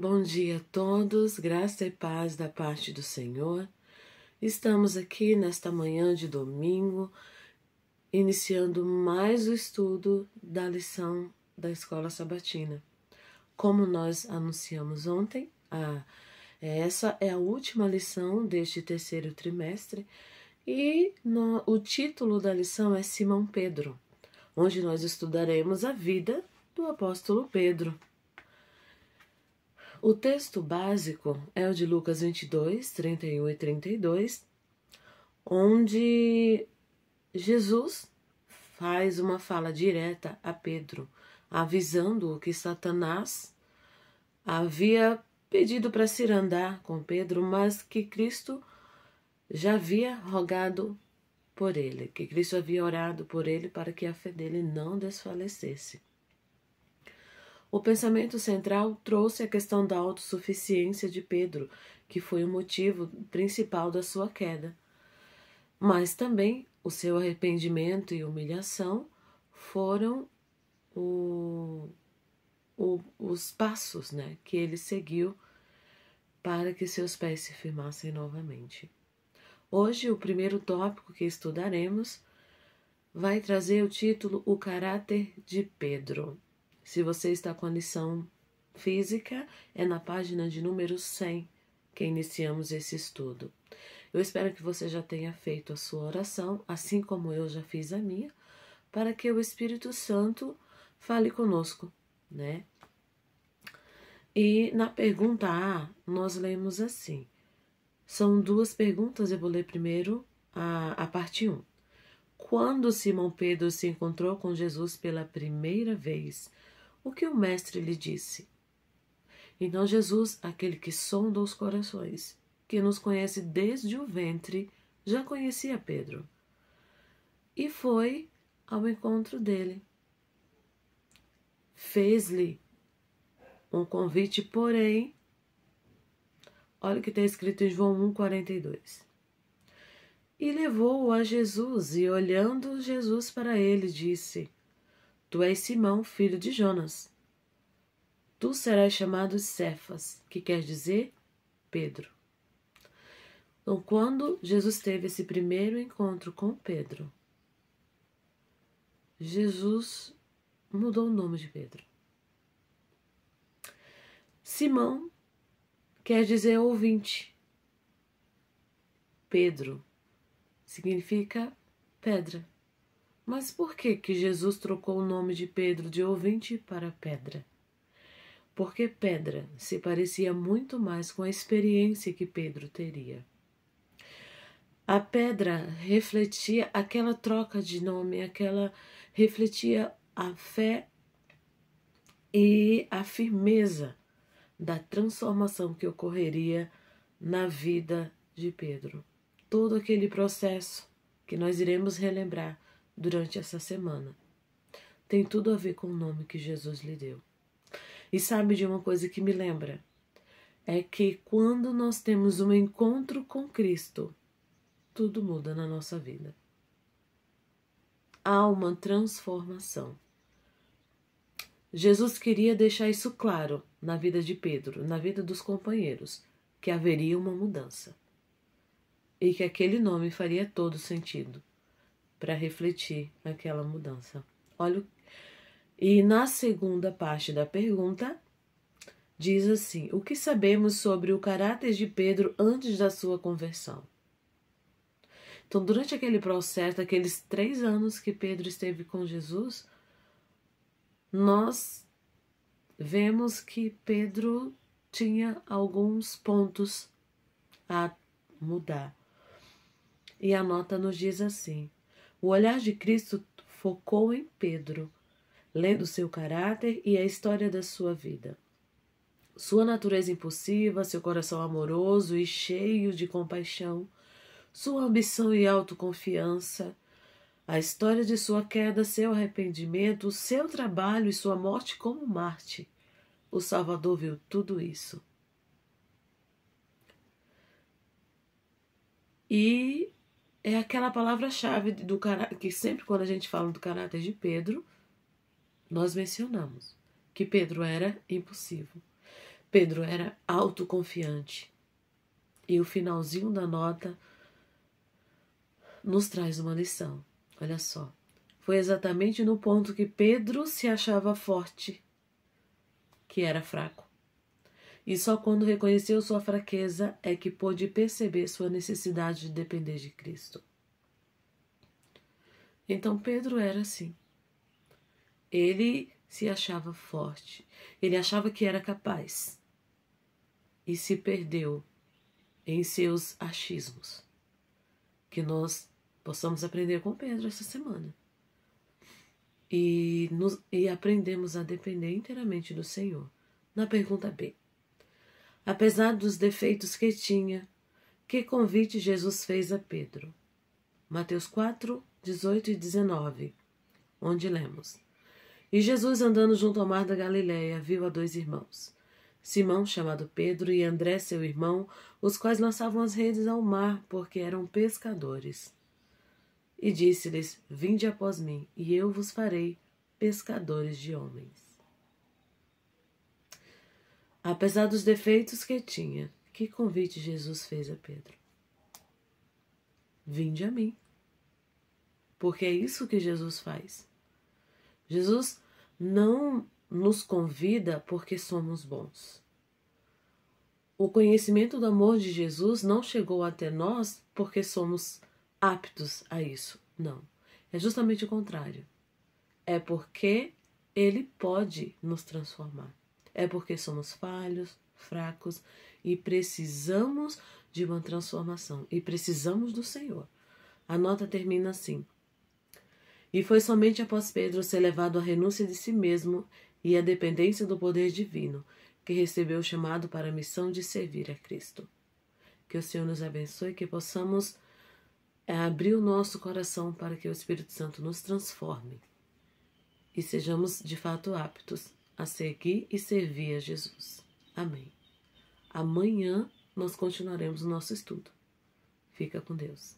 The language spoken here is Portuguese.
Bom dia a todos, graça e paz da parte do Senhor. Estamos aqui nesta manhã de domingo, iniciando mais o estudo da lição da Escola Sabatina. Como nós anunciamos ontem, essa é a última lição deste terceiro trimestre e o título da lição é Simão Pedro, onde nós estudaremos a vida do apóstolo Pedro. O texto básico é o de Lucas 22, 31 e 32, onde Jesus faz uma fala direta a Pedro, avisando-o que Satanás havia pedido para se andar com Pedro, mas que Cristo já havia rogado por ele, que Cristo havia orado por ele para que a fé dele não desfalecesse. O pensamento central trouxe a questão da autossuficiência de Pedro, que foi o motivo principal da sua queda. Mas também o seu arrependimento e humilhação foram os passos, que ele seguiu para que seus pés se firmassem novamente. Hoje, o primeiro tópico que estudaremos vai trazer o título O Caráter de Pedro. Se você está com a lição física, é na página de número 100 que iniciamos esse estudo. Eu espero que você já tenha feito a sua oração, assim como eu já fiz a minha, para que o Espírito Santo fale conosco, E na pergunta A, nós lemos assim. São duas perguntas, eu vou ler primeiro a parte 1. Quando Simão Pedro se encontrou com Jesus pela primeira vez, o que o mestre lhe disse? Então Jesus, aquele que sonda os corações, que nos conhece desde o ventre, já conhecia Pedro e foi ao encontro dele. Fez-lhe um convite, porém, olha o que está escrito em João 1,42. E levou-o a Jesus, e olhando Jesus para ele, disse: Tu és Simão, filho de Jonas. Tu serás chamado Cefas, que quer dizer Pedro. Então, quando Jesus teve esse primeiro encontro com Pedro, Jesus mudou o nome de Pedro. Simão quer dizer ouvinte. Pedro significa pedra. Mas por que Jesus trocou o nome de Pedro de ouvinte para pedra? Porque pedra se parecia muito mais com a experiência que Pedro teria. A pedra refletia aquela troca de nome, refletia a fé e a firmeza da transformação que ocorreria na vida de Pedro. Todo aquele processo que nós iremos relembrar durante essa semana tem tudo a ver com o nome que Jesus lhe deu. E sabe de uma coisa que me lembra? É que quando nós temos um encontro com Cristo, tudo muda na nossa vida. Há uma transformação. Jesus queria deixar isso claro na vida de Pedro, na vida dos companheiros, que haveria uma mudança. E que aquele nome faria todo sentido para refletir aquela mudança. Olha, e na segunda parte da pergunta, diz assim: o que sabemos sobre o caráter de Pedro antes da sua conversão? Então, durante aquele processo, aqueles 3 anos que Pedro esteve com Jesus, nós vemos que Pedro tinha alguns pontos a mudar. E a nota nos diz assim: o olhar de Cristo focou em Pedro, lendo seu caráter e a história da sua vida. Sua natureza impulsiva, seu coração amoroso e cheio de compaixão, sua ambição e autoconfiança, a história de sua queda, seu arrependimento, o seu trabalho e sua morte como Marte. O Salvador viu tudo isso. E é aquela palavra-chave que sempre quando a gente fala do caráter de Pedro, nós mencionamos que Pedro era impulsivo. Pedro era autoconfiante. E o finalzinho da nota nos traz uma lição. Olha só. Foi exatamente no ponto que Pedro se achava forte, que era fraco. E só quando reconheceu sua fraqueza é que pôde perceber sua necessidade de depender de Cristo. Então Pedro era assim. Ele se achava forte. Ele achava que era capaz. E se perdeu em seus achismos. Que nós possamos aprender com Pedro essa semana. E aprendemos a depender inteiramente do Senhor. Na pergunta B. Apesar dos defeitos que tinha, que convite Jesus fez a Pedro? Mateus 4, 18 e 19, onde lemos: E Jesus, andando junto ao mar da Galileia, viu a 2 irmãos, Simão, chamado Pedro, e André, seu irmão, os quais lançavam as redes ao mar, porque eram pescadores. E disse-lhes: Vinde após mim, e eu vos farei pescadores de homens. Apesar dos defeitos que tinha, que convite Jesus fez a Pedro? Vinde a mim. Porque é isso que Jesus faz. Jesus não nos convida porque somos bons. O conhecimento do amor de Jesus não chegou até nós porque somos aptos a isso. Não. É justamente o contrário. É porque Ele pode nos transformar. É porque somos falhos, fracos e precisamos de uma transformação. E precisamos do Senhor. A nota termina assim: E foi somente após Pedro ser levado à renúncia de si mesmo e à dependência do poder divino que recebeu o chamado para a missão de servir a Cristo. Que o Senhor nos abençoe e que possamos abrir o nosso coração para que o Espírito Santo nos transforme e sejamos de fato aptos a seguir e servir a Jesus. Amém. Amanhã nós continuaremos o nosso estudo. Fica com Deus.